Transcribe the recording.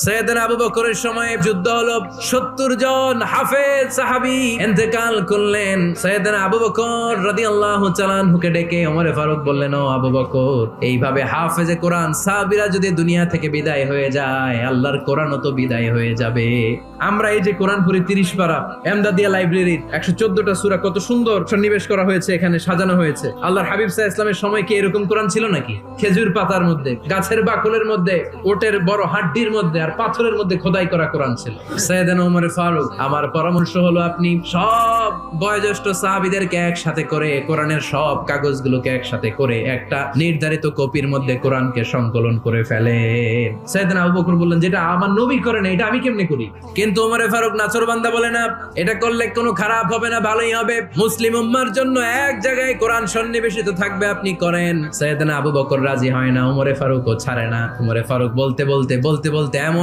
সাইয়েদনা আবু বকরের সময় যুদ্ধ হলো, 70 জন হাফেজ সাহাবী ইন্তেকাল করলেন। সাইয়েদনা আবু বকর রাদিয়াল্লাহু তাআলা আনহুকে ডেকে ওমরে ফারুক বললেন, ও আবু বকর, এইভাবে হাফেজে কোরআন সাহাবীরা যদি দুনিয়া থেকে বিদায় হয়ে যায়, আল্লাহর কোরআনও তো বিদায় হয়ে যাবে। আমরা এই যে কোরআন পড়ি 30 পারা, এমদাদিয়া লাইব্রেরির 114টা সূরা, কত সুন্দর সন্নিবেশ করা হয়েছে, এখানে সাজানো হয়েছে। আল্লাহর হাবিব সাল্লাল্লাহু আলাইহি ওয়াসাল্লামের সময় কি এরকম কোরআন ছিল নাকি? খেজুর পাতার মধ্যে, গাছের বাকলের মধ্যে, ওটের বড় হাড্ডির মধ্যে আর পাথরের মধ্যে খোদাই করা কোরআন ছিল। সাইয়েদনা ওমর ফারুক, আমার পরামর্শ হলো আপনি সব বয়োজ্যেষ্ঠ সাহাবীদেরকে একসাথে করে কোরআনের সব কাগজগুলোকে একসাথে করে একটা নির্ধারিত কপির মধ্যে কোরআনকে সংকলন করে ফেলেন। সাইয়েদনা আবু বকর বললেন, যেটা আমার নবী করেন এটা আমি কেমনে করি? কিন্তু ওমর ফারুক নাছোড়বান্দা বলে, না, এটা করলে কোনো খারাপ হবে না, ভালোই হবে। মুসলিম উম্মার জন্য এক জায়গায় কোরআন সন্নিবেশিত থাকবে, আপনি করেন। সাইয়েদনা আবু বকর রাজি হয় না, ওমর ফারুকও ছাড়ে না। ওমর ফারুক বলতে বলতে এমন